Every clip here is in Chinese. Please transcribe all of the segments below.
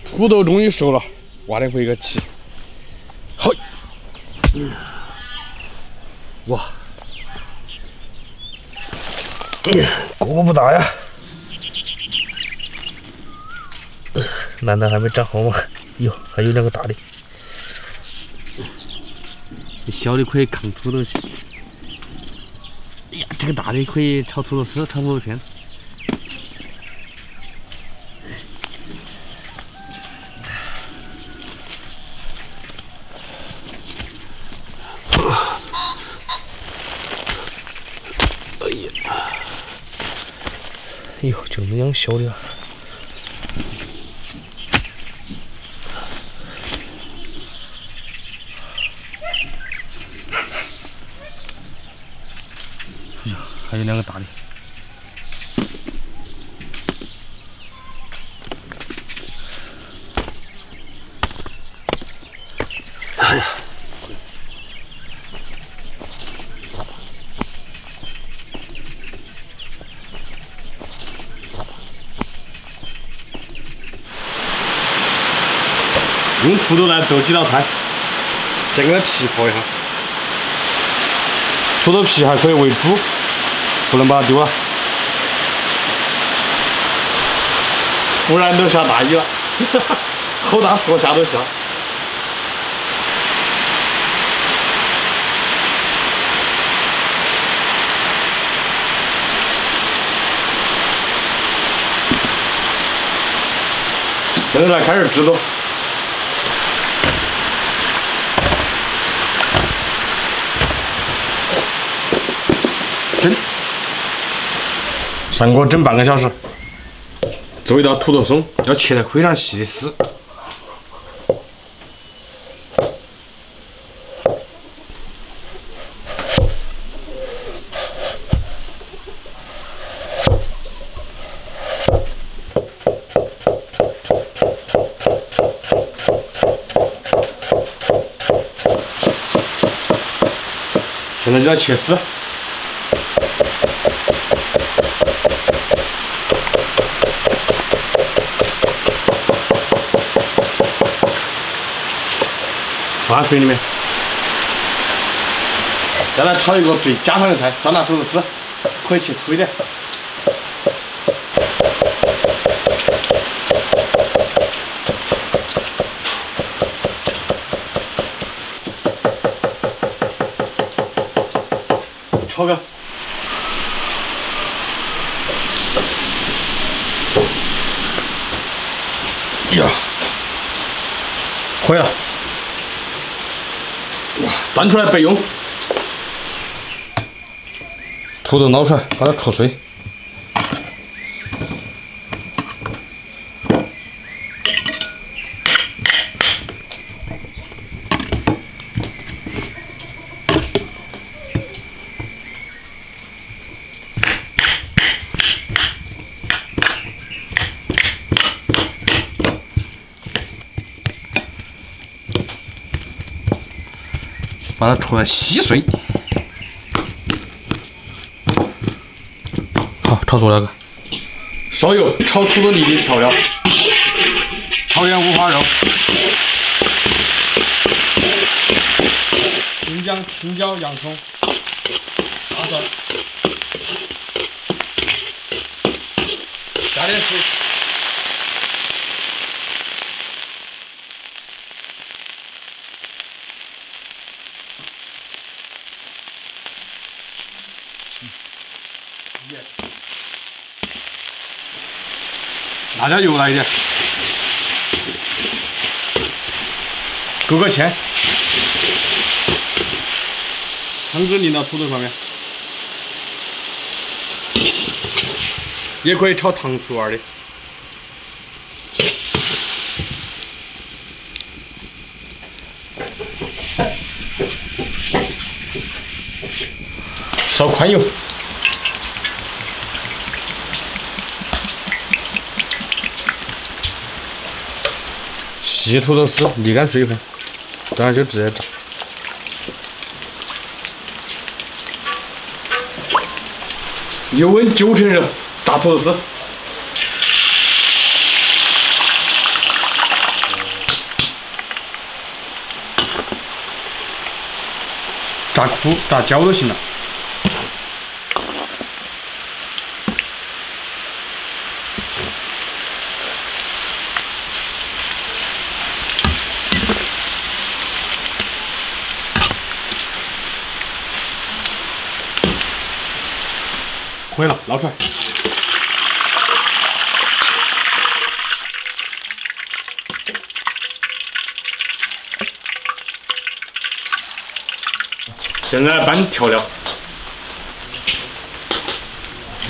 土豆终于熟了，挖得回个起。好，哇，个个不大呀。难道还没长好吗？哟，还有2个大的。小的可以扛土豆去。哎呀，这个大的可以炒土豆丝、炒土豆片。 哎呦，就那样小的啊！哎呀，还有2个大的。哎呀！ 用土豆来做几道菜，先给它皮剥一下。土豆皮还可以喂猪，不能把它丢了，不然都下大雨了。好大说下都下。现在来开始制作。 蒸，上锅蒸半个小时。做一道土豆松，要切得非常细的丝。现在就要切丝。 放水里面，再来炒一个最家常的菜——酸辣土豆丝，可以切粗一点。炒个。呀，可以了。 哇，端出来备用。土豆捞出来，把它戳碎。把它戳得稀碎。好，炒熟了个。烧油，炒土豆泥的调料，炒点五花肉，新疆青椒、洋葱，大蒜，加点水。 辣椒油来一点，勾个芡，汤汁淋到土豆上面，也可以炒糖醋味的。烧宽油。 细土豆丝沥干水分，这样就直接炸。油温9成热，炸土豆丝。炸苦炸焦都行了。可以了，捞出来。现在拌调料，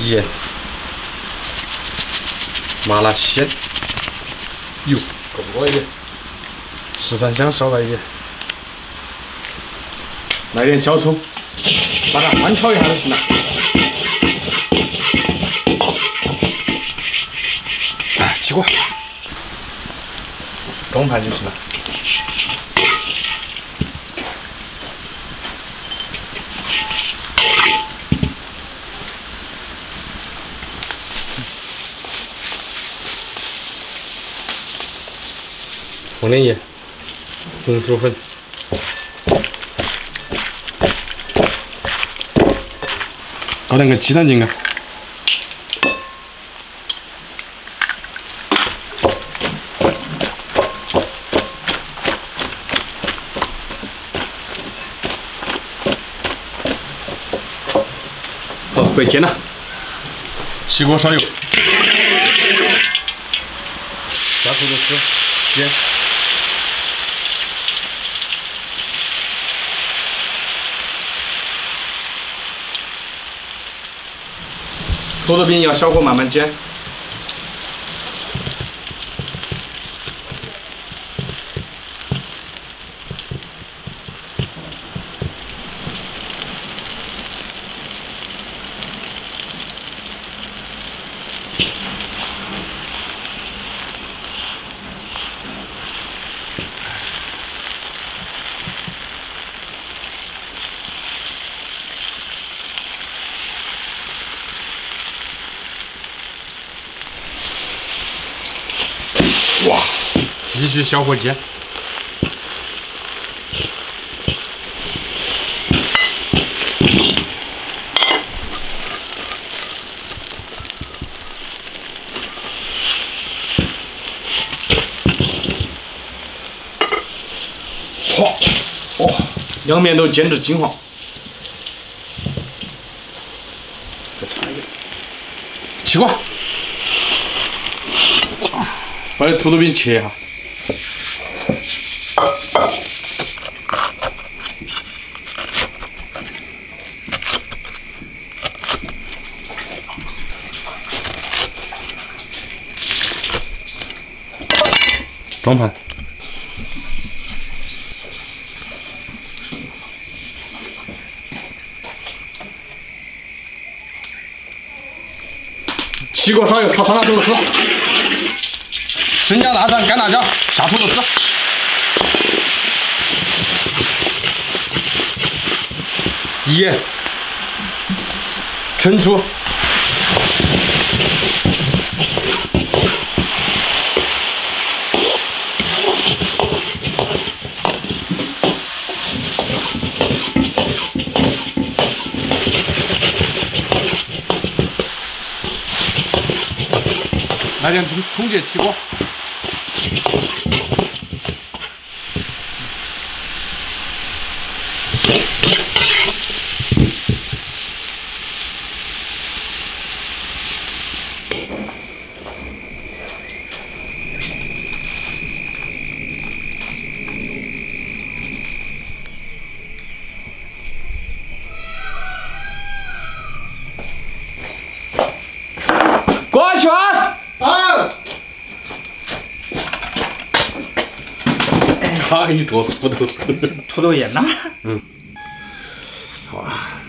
盐、麻辣鲜、油够不够一点？十三香少来一点，来点小葱，把它翻炒一下就行了。哎，起锅，中盘就行了。放点盐，红薯粉，搞点个鸡蛋进去。好，可以煎了。起锅烧油，加土豆丝，煎。土豆饼要小火慢慢煎。哇，继续小火煎。嚯，哦，两面都煎至金黄。再差一点，起锅。把这土豆饼切一下，装盘。起锅烧油，炒酸辣土豆丝。生姜、大蒜、干辣椒，下土豆丝，盐、陈醋，来点葱节起锅。过去啊！啊！卡一坨土豆，土豆盐呐。嗯。好啊。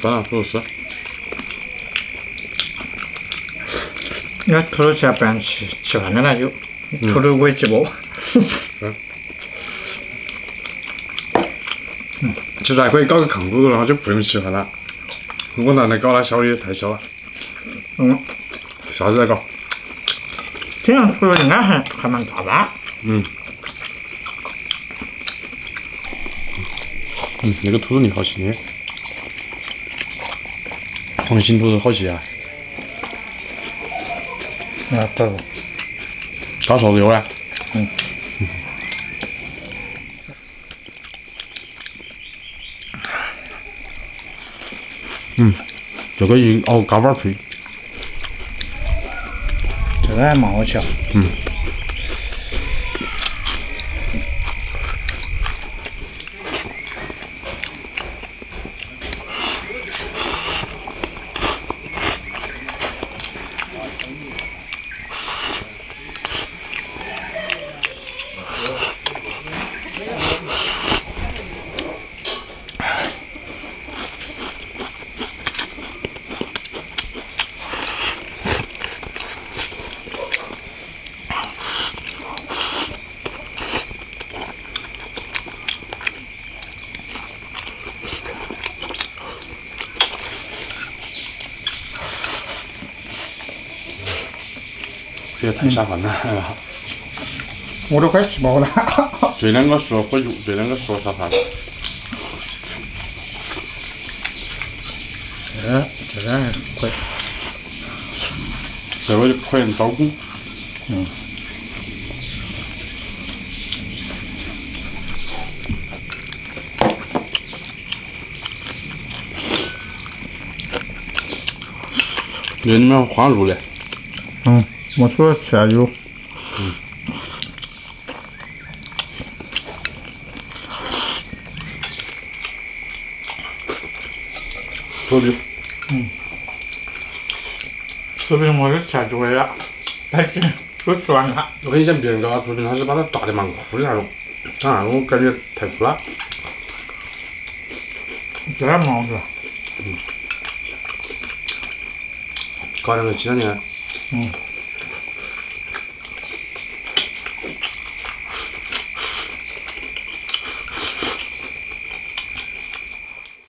酸辣土豆丝。你看土豆丝不然吃饭的那就土豆煨鸡煲。其实还可以搞个炕骨头，然后就不用吃饭了。我拿来搞那小的太小了。下次再搞。这样土豆应该还蛮大的。那个兔子泥好吃的，黄心兔子好吃啊！啊，对。搞啥子油啊？这个一熬嘎巴脆。这个还蛮好吃。这太下饭了，我都快吃饱了。这两个说火油，这两个说下饭。这个还可以。这个就可以招工。你们花露的。我说吃下油。手里。这边我是吃多了，但是都吃完了。我跟你讲，别人搞薯饼，他是把它炸的蛮酷的那种，我感觉太粗了。这还蛮好吃。搞两个鸡蛋呢。